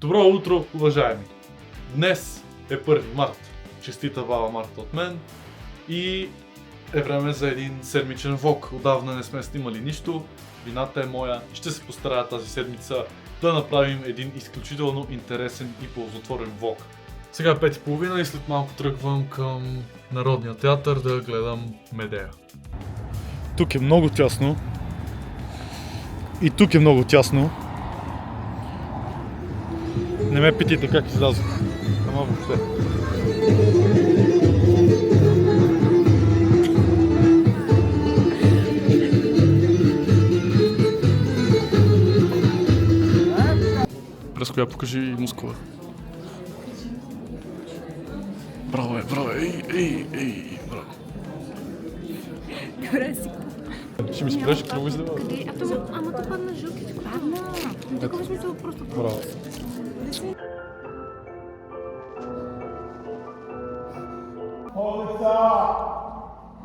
Добро утро, уважаеми! Днес е 1 март. Честита баба Марта от мен и е време за един седмичен влог. Отдавна не сме снимали нищо, вината е моя. Ще се постарая тази седмица да направим един изключително интересен и ползотворен влог. Сега е 5:30 и след малко тръгвам към Народния театър да гледам Медея. Тук е много тясно. И тук е много тясно. Не ме питайте как излязох. Ама въобще. През коя покажи Москва. Браво е, браво. Добре си. Ще ми спреш, какво издава? Ама то падна жълтичко. Падна. Такова смисъл просто. Браво. Полица!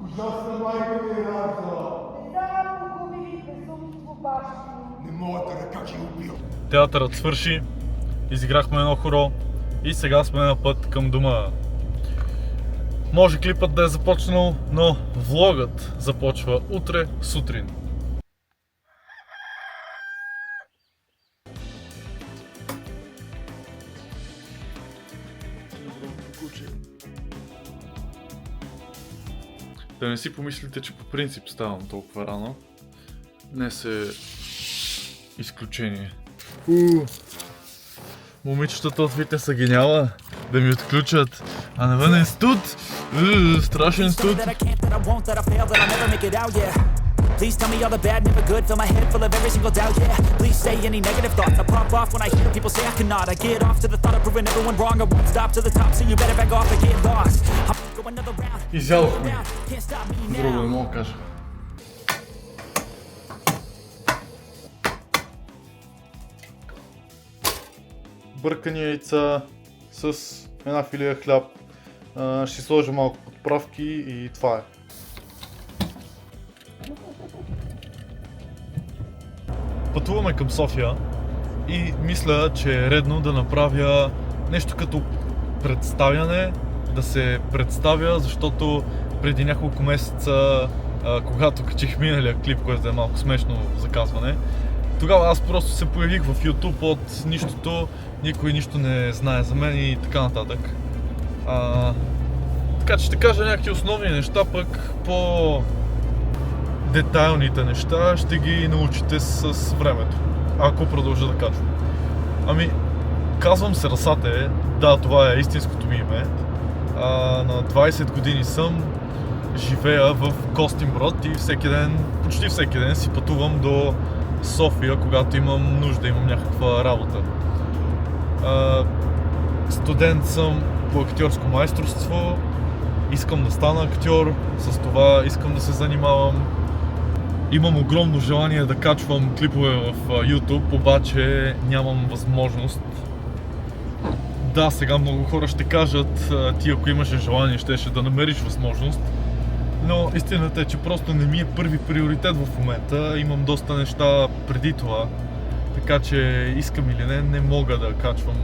Ужасна майка ми е радила! Не мога да ръка, че убил! Театърът свърши, изиграхме едно хоро и сега сме на път към дома. Може клипът да е започнал, но влогът започва утре сутрин. Да не си помислите, че по принцип ставам толкова рано. Днес е изключение. Момичетата от Вите са гениала да ми отключат, а навън е студ, страшен студ. Please tell me all the bad, never good. Fill my head full of every single doubt, yeah. Please say any negative thoughts. I pop off when I hear people say I cannot. I get off to the thought of proving everyone wrong. I won't stop to the top, so you better back off and get lost. I'm go another round. Изядохме. Can't stop me Друго не now. мога да кажа. Бъркани яйца с една филия хляб. Ще сложа малко подправки и това е. Пътуваме към София и мисля, че е редно да направя нещо като представяне, да се представя, защото преди няколко месеца, когато качих миналия клип, което е малко смешно заказване, тогава аз просто се появих в YouTube от нищото, никой нищо не знае за мен и така нататък. Така че ще кажа някакви основни неща, пък по детайлните неща ще ги научите с времето, ако продължа да качвам. Казвам се Расате, да, това е истинското ми име. На 20 години съм, живея в Костинброд и почти всеки ден си пътувам до София, когато имам нужда, имам някаква работа. Студент съм по актьорско майсторство, искам да стана актьор, с това искам да се занимавам. Имам огромно желание да качвам клипове в YouTube, обаче нямам възможност. Да, сега много хора ще кажат, ти ако имаше желание, щеше да намериш възможност. Но истината е, че просто не ми е първи приоритет в момента. Имам доста неща преди това. Така че искам или не мога да качвам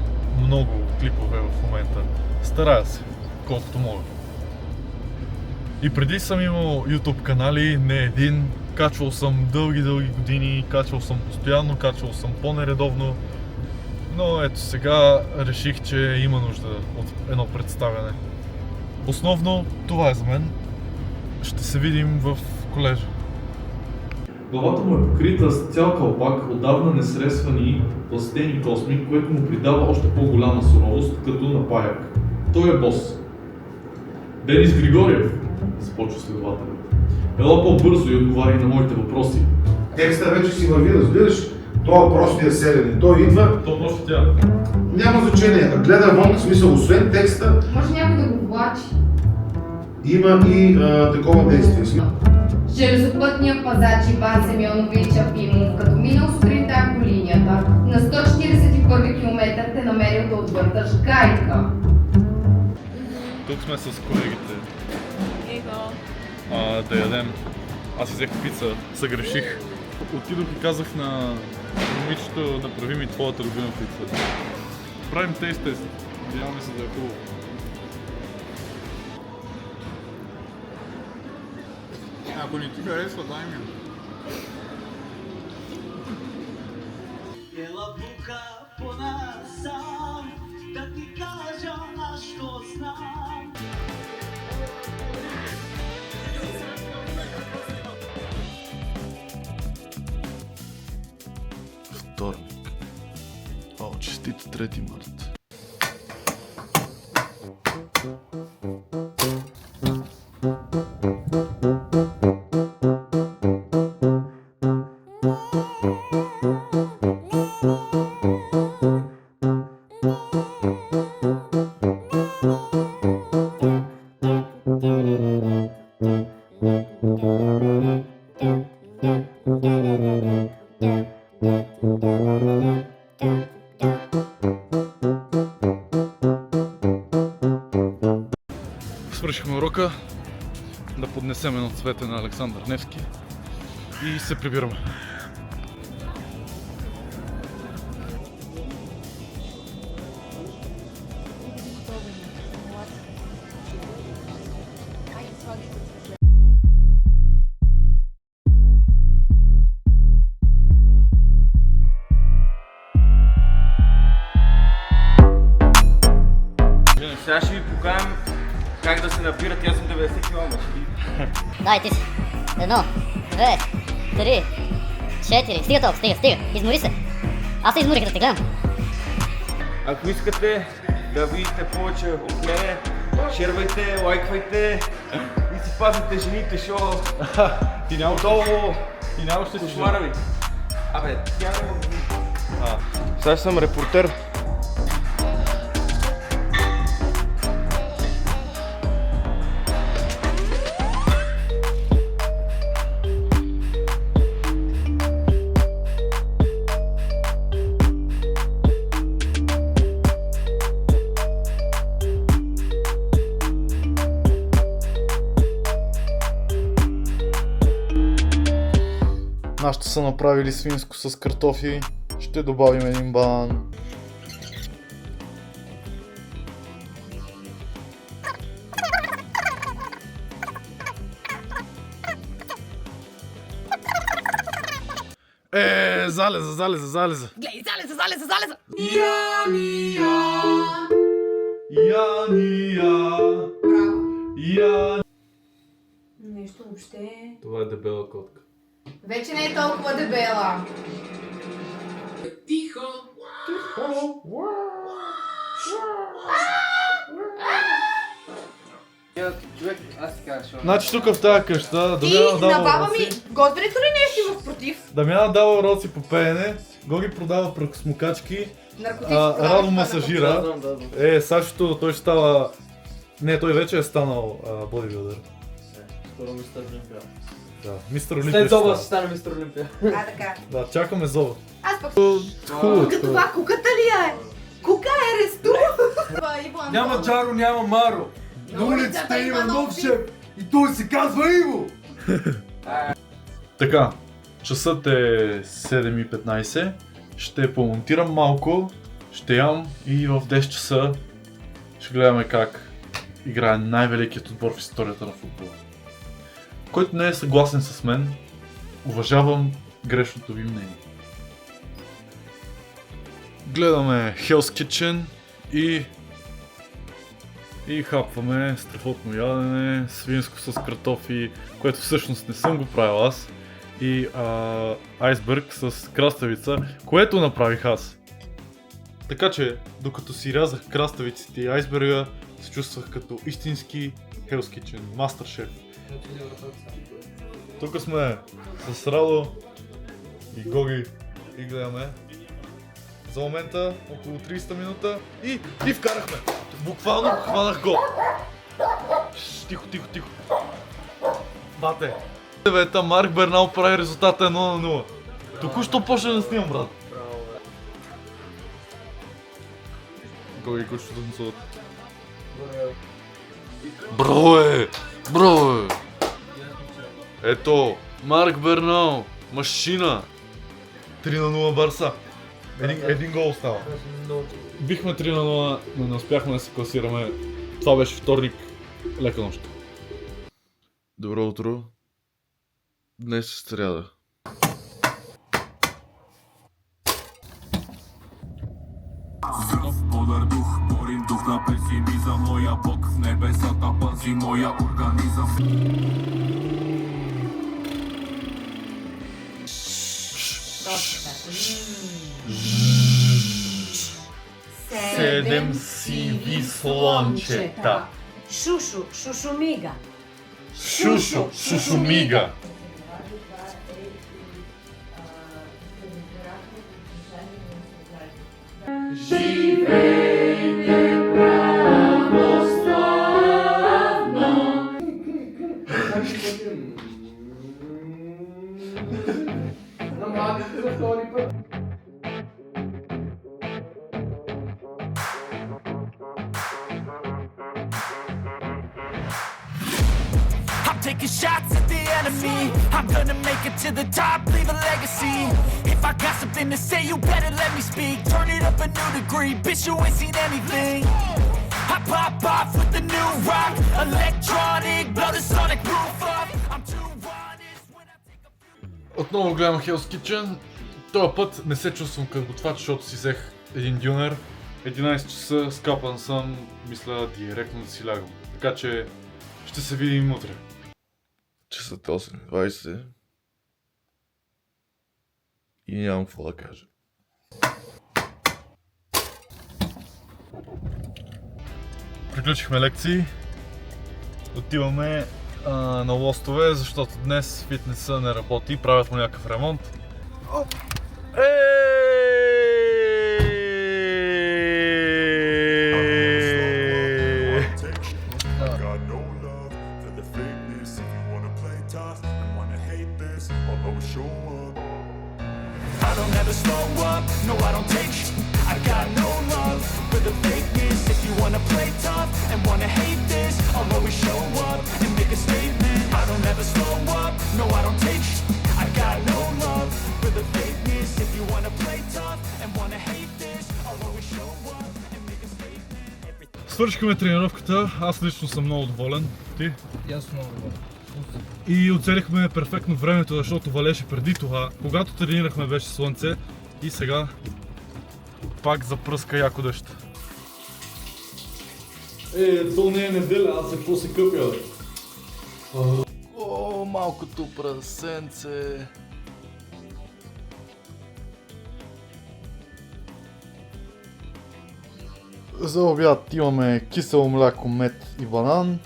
много клипове в момента. Старая се, колкото мога. И преди съм имал YouTube канали, не един. Качвал съм дълги години, качвал съм постоянно, качвал съм по-нередовно. Но ето сега реших, че има нужда от едно представяне. Основно това е за мен. Ще се видим в колежа. Главата му е покрита с цял кълпак, отдавна несресвани пластени косми, което му придава още по-голяма суровост, като напаяк. Той е бос. Денис Григорьев, започва следователят. Ела по-бързо и отговаря на моите въпроси. Текста вече си върви, разбираш? Това е простия селянин. Той идва... То просто тя. Няма значение. Гледа вън, в смисъл, освен текста, Може някой да го влачи. има и такова действие. Железопътният пазач Иван Семенович Апимов, като минал сутринта по линията, на 141 км те намерил да отвърташ гайка. Тук сме с колегите. Да ядем. Аз взех пица, съгреших. Отидох и казах на момичето, направи ми твоята любима пица. правим тест. Надяваме се да е хубаво. Ако не ти харесва, дай ми. Ела бука понасам, да ти кажа, аз що знам. Вторник. О, честито 3 март. Свършихме урока, да поднесем едно цвете на Александър Невски и се прибираме. Сега ще ви покажем как да се набират. Аз съм 90 км. Дай ти си. 1, 2, 3, 4. Стига толкова, стига. Измори се. Аз се изморих да те гледам. Ако искате да видите повече от мене, шервайте, лайквайте и си пазите жените, шо Ти няма долу Ти нямаш ли си кошмара ви. Абе, тя няма да види. Сега съм репортер. Нашите са направили свинско с картофи. Ще добавим един банан. Залеза. Гледай, залеза! Яния. Нещо въобще... Това е дебела котка. Вече не е толкова дебела. Човек, аз ти кажа, шо. Значи тук в тази къща Ти Дамяна на дава баба ми уроци. готвенето ли нещо имаш против? Дамяна дава уроци по пеене. Гоги продава пръкосмокачки. Наркотици Радо масажира. Сашото, той ще става... Не, той вече е станал бодибилдър. Скоро мистер Олимпия. Да, мистер Олимпия. След ще това става. ще стане мистер Олимпия. А, така. Да, чакаме зова. Аз пък... Хубаво. Това куката ли е? Кука е ресту! Няма Джаро, няма Маро. На улицата има нов шеф. И той се казва Иво. Така, часът е 7:15. Ще помонтирам малко, ще ям и в 10 часа ще гледаме как играе най-великият отбор в историята на футбола. Който не е съгласен с мен, уважавам грешното ви мнение. Гледаме Hell's Kitchen и хапваме страхотно ядене, свинско с картофи, което всъщност не съм го правил аз, и айсберг с краставица, което направих аз. Така че, докато си рязах краставиците и айсберга, се чувствах като истински Hell's Kitchen, мастер шеф. Тук сме с Радо и Гоги и гледаме. За момента около 30 минута и вкарахме. Буквално хванах гол. Тихо. Бате. Девета, Марк Бернал прави резултата 1-0. Току-що почна да снимам, брат. Гоги, кой ще танцуват? Бро е! Ето, Марк Бернал, машина. 3-0 Барса. Един гол остава. Бихме 3-0, но не успяхме да се класираме. Това беше вторник. Лека нощ. Добро утро. Днес е сряда. Здрав, бодър дух, борим дух на песимизъм. Моя Бог в небесата пази моя организъм. Седем сиви слончета. Шушу, шушумига. Шушо, шушумига. I'm taking shots at the enemy. I'm gonna make it to the top, leave a legacy. If I got something to say, you better let me speak. Turn it up a new degree, bitch, you ain't seen anything. I pop off with the new rock, electronic, blow the sonic roof up. I'm too honest when I take a... Отново гледам Hell's Kitchen. Този път не се чувствам като готвач, защото си взех един дюнер. 11 часа, скапан съм, мисля директно да си лягам. Така че ще се видим утре. Часът 8:20 и нямам какво да кажа. Приключихме лекции. Отиваме на лостове, защото днес фитнеса не работи, правят му някакъв ремонт. I don't ever slow up, no I don't take sh**. I got no love for the fakeness. If you wanna play tough and wanna hate this, I'll always show up and make a statement. I don't ever slow up, no I don't take sh**. I got no love for the fakeness. If you wanna play tough and wanna hate this, I'll always show up and make a statement. Свършихме тренировката, аз лично съм много доволен. Ти? И аз съм много доволен. И оцелихме перфектно времето, защото валеше преди това. Когато тренирахме беше слънце и сега пак запръска яко дъжд. То не е неделя, аз какво се къпя. О, малкото прасенце. За обяд имаме кисело мляко, мед и банан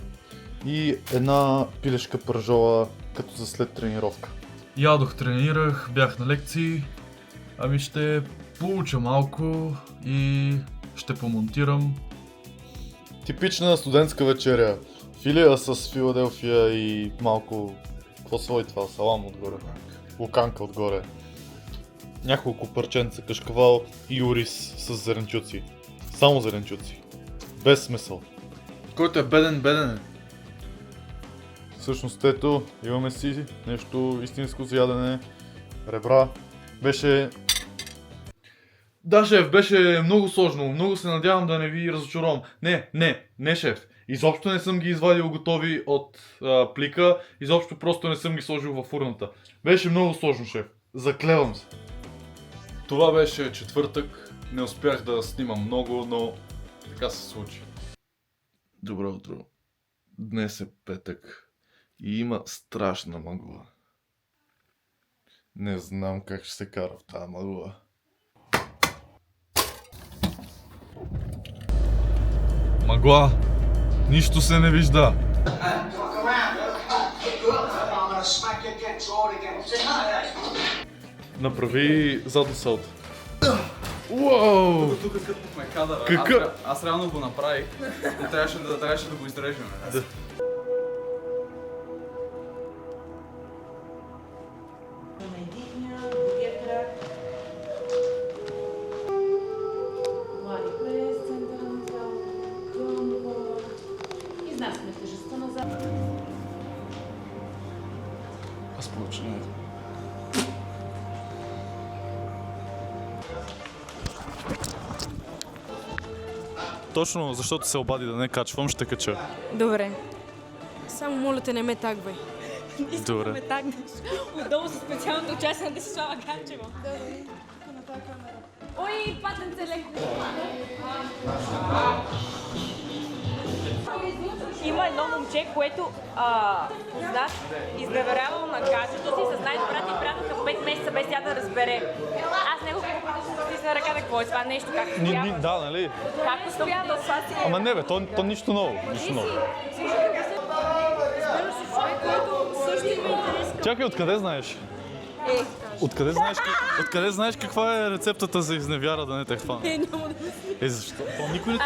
и една пилешка пържола като за след тренировка. Ядох, тренирах, бях на лекции, ами ще получа малко и ще помонтирам. Типична студентска вечеря. Филия с Филаделфия и малко... Какво свои това? Салам отгоре. Луканка отгоре. Няколко парченца кашкавал и ориз с зеленчуци. Само зеленчуци. Без смисъл. Който е беден, беден е. Всъщност ето, имаме си нещо истинско за ядене. Ребра. Беше... Да, шеф, беше много сложно. Много се надявам да не ви разочаровам. Не, шеф. Изобщо не съм ги извадил готови от плика. Изобщо просто не съм ги сложил във фурната. Беше много сложно, шеф. Заклевам се. Това беше четвъртък. Не успях да снимам много, но така се случи. Добро утро. Днес е петък и има страшна мъгла. Не знам как ще се кара в тази мъгла. Мъгла. Нищо се не вижда. Направи задно салто. Уау! Тук къпнахме кадъра. Какъв? Аз реално го направих и трябваше да го изрежем. Да. Изнасяме тежестта назад. Аз получавам. точно защото се обади да не качвам, ще кача. Добре. Само моля те, не ме тагвай. Добре. Да ме тагнеш. Отдолу за специалното участие на Десислава Ганчева. Ой, патенце леко. Има едно момче, което знаеш, изневерявало на гаджето си с най-добрата и приятелка 5 месеца без тя да разбере. Аз него ще стисна ръка да какво е това нещо, как успява. Да, нали? Как успява да това си е? Ама не бе, то нищо ново. Нищо ново. Чакай, откъде знаеш? Откъде знаеш каква е рецептата за изневяра да не те хвана? Няма да Защо? То никой не...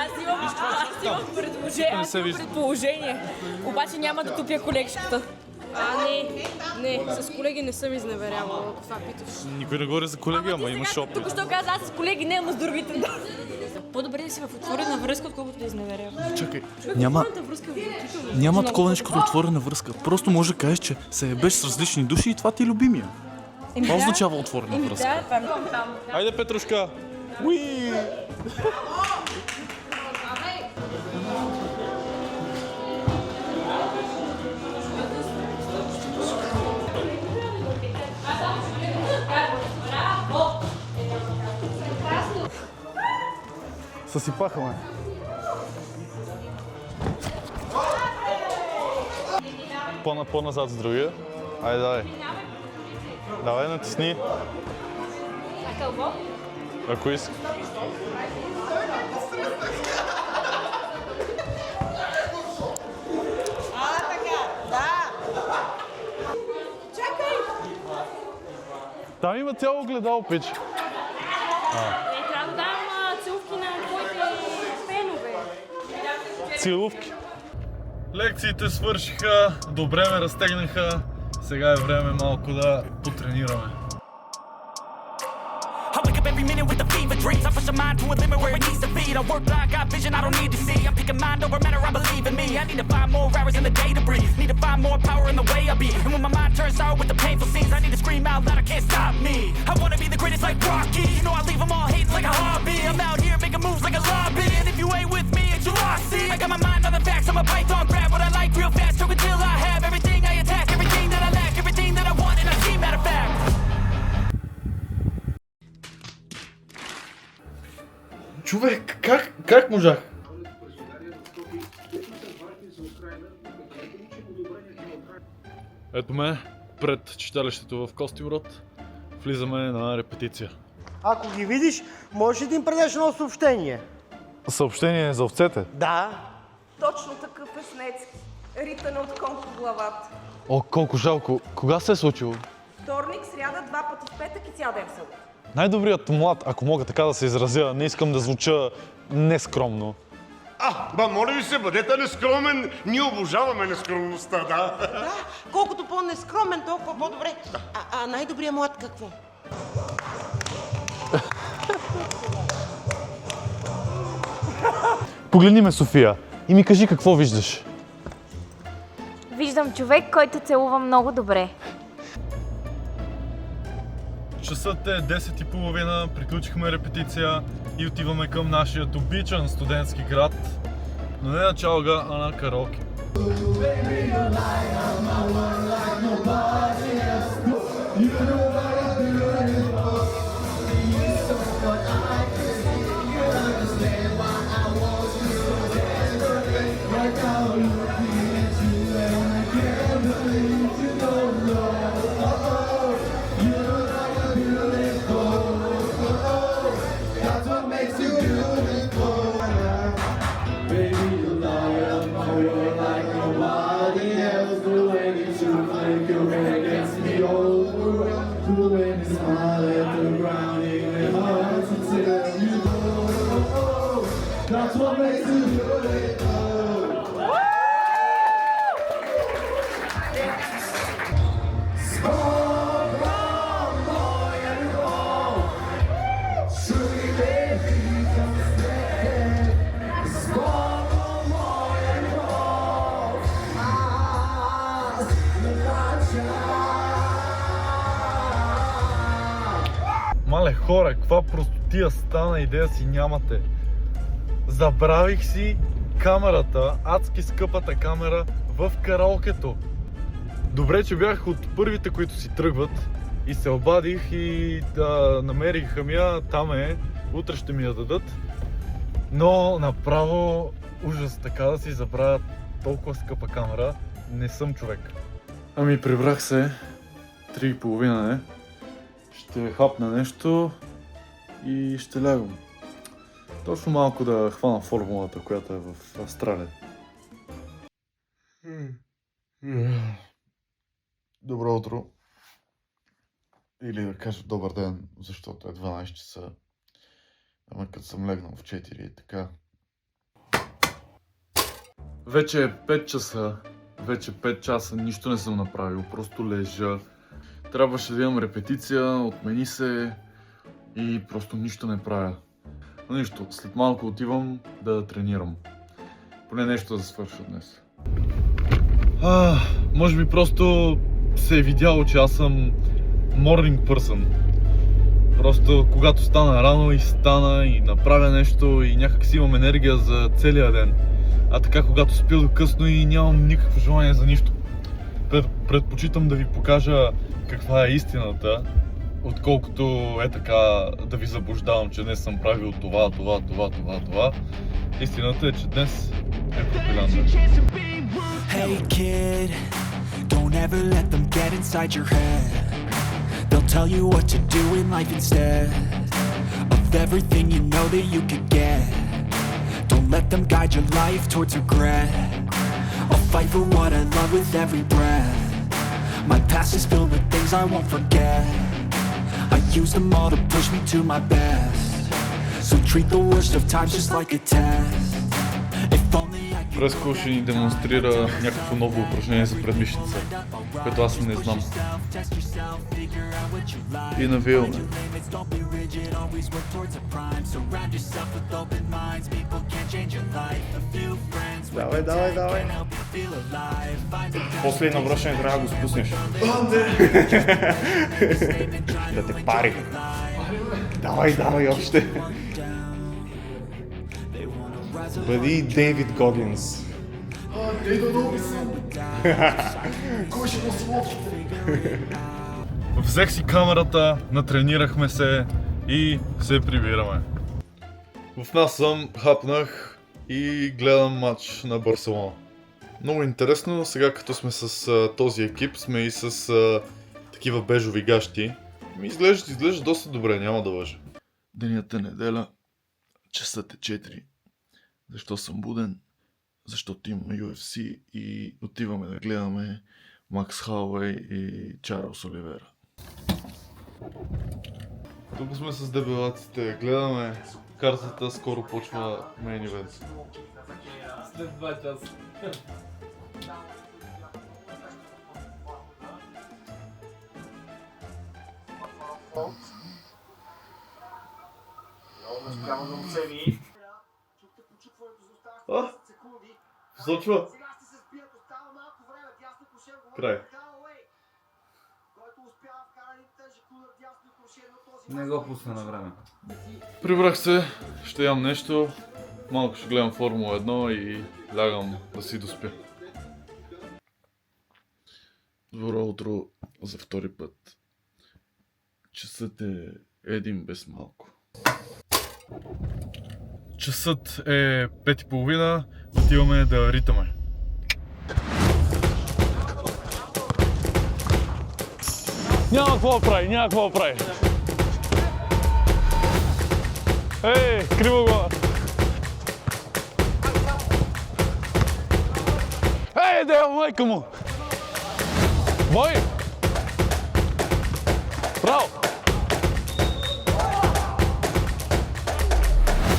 Аз имам предположение, обаче няма да тупя колекшката. Не, с колеги не съм изневерявала, ако това питаш. Никой не говори за колеги, ама имаш опит. Тук що каза, аз с колеги не, ама с другите да. По-добре да си в отворена връзка, отколкото да изневерявам. Чакай, няма такова нещо като отворена връзка. Просто може да кажеш, че се ебеш с различни души и това ти е любимия. Това означава отворена връзка. Айде, Петрушка! Уи! Съсипахаме. По-назад с другия. Айде, давай. Давай, натисни. А кълбо? Ако иска. Там има цяло огледало, пич. Трябва да дам целувки на твоите фенове. Целувки. Лекциите свършиха, добре ме разтегнаха. Сега е време малко да потренираме. I wake up every minute with the fever dreams. I push my mind to a limit where it needs to be. I work blind, got vision I don't need to see. I'm picking mind over matter, I believe in me. I need to find more hours in the day to breathe. Need to find more power in the way I be. And when my mind turns sour with the painful scenes, I need to scream out loud, I can't stop me. I wanna be the greatest like Rocky. You know I leave them all hating like a hobby. I'm out here making moves like a lobby. And if you ain't with me, it's your loss. See, I got my mind on the facts, I'm a python, grab what I like real fast. Choke until I have everything I attack, everything that I lack, everything that I want, and I see, matter of fact. Човек, как можах? Ето ме пред читалището в Костинброд. Влизаме на репетиция. Ако ги видиш, можеш ли да им предеш едно съобщение? Съобщение за овцете? Да. Точно такъв е Снецки. Ритане от кон по главата. О, колко жалко. Кога се е случило? Вторник, сряда, 2 пъти в петък и цял ден в събота. Най-добрият млад, ако мога така да се изразя, не искам да звуча нескромно. Моля ви се, бъдете нескромен. Ние обожаваме нескромността, да. Да, колкото по-нескромен, толкова по-добре. А най-добрият млад какво? Погледни ме, София, и ми кажи какво виждаш. Виждам човек, който целува много добре. Часът е 10:30, приключихме репетиция и отиваме към нашия обичан студентски град, но не на чалга, а на караоке. Мале хора, каква простотия стана, идея си нямате. Забравих си камерата, адски скъпата камера в караокето. Добре, че бях от първите, които си тръгват и се обадих и намерих я, там е, утре ще ми я дадат. Но направо ужас, така да си забравя толкова скъпа камера, не съм човек. Ами прибрах се, 3:30 не. Ще хапна нещо и ще лягам. Точно малко да хвана формулата, която е в Австралия. Добро утро. Или да кажа добър ден, защото е 12 часа. Ама като съм легнал в 4 и така. Вече е 5 часа. Вече 5 часа нищо не съм направил. Просто лежа. Трябваше да имам репетиция, отмени се и просто нищо не правя. Но нищо, след малко отивам да тренирам. Поне нещо да свърша днес. Може би просто се е видяло, че аз съм morning person. Просто когато стана рано и стана и направя нещо и някак си имам енергия за целия ден. А така когато спя до късно и нямам никакво желание за нищо. Предпочитам да ви покажа каква е истината, отколкото е така да ви заблуждавам, че днес съм правил това. Истината е, че днес е пропилян ден. Hey kid, don't ever let them get inside your head. They'll tell you what to do in life instead of everything you know that you could get. Don't let them guide your life towards regret. I'll fight for what I love with every breath. My past is filled with things I won't forget. I use them all to push me to my best. So treat the worst of times just like a test. If only Преско ще ни демонстрира някакво ново упражнение за предмишница, което аз не знам. И навиваме. Давай. После и на връщане трябва да го спуснеш. Да те пари. Давай още. Бъди Дейвид Годинс. Кой ще го смотри? Взех си камерата, натренирахме се и се прибираме. В нас съм, хапнах и гледам матч на Барселона. Много интересно, сега като сме с този екип, сме и с такива бежови гащи. Изглежда доста добре, няма да лъжа. Денят е неделя, часът е 4. Защо съм буден? Защото има UFC и отиваме да гледаме Макс Хауей и Чарлз Оливера. Тук сме с дебелаците, гледаме картата, скоро почва мейн ивент. След 2 часа. Посочва. Край. Не го пусна на време. Прибрах се, ще ям нещо, малко ще гледам Формула 1 и лягам да си доспя. Добро утро за втори път. Часът е 1 без малко. Часът е 5:30, отиваме да ритаме. Няма какво да прави, Ей, криво го! Ей, да майка му! Бой! Браво!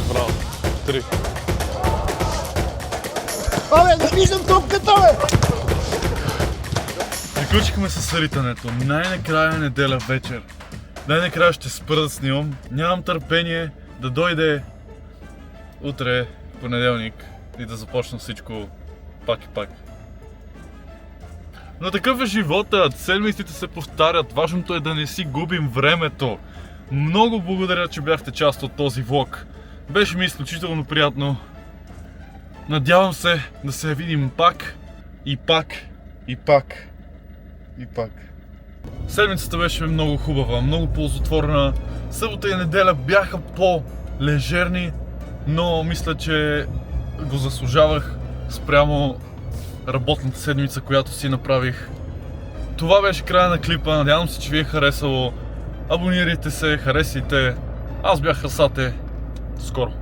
Браво! 3. Абе, не виждам топката, бе! Приключихме с ритането. Най-накрая неделя вечер. Най-накрая ще спра да снимам. Нямам търпение да дойде утре, понеделник, и да започна всичко пак и пак. Но такъв е животът, седмиците се повтарят, важното е да не си губим времето. Много благодаря, че бяхте част от този влог. Беше ми изключително приятно. Надявам се да се видим пак и пак и пак и пак. Седмицата беше много хубава, много ползотворна. Събота и неделя бяха по-лежерни, но мисля, че го заслужавах спрямо работната седмица, която си направих. Това беше края на клипа, надявам се, че ви е харесало. Абонирайте се, харесайте. Аз бях Хасате. Скоро!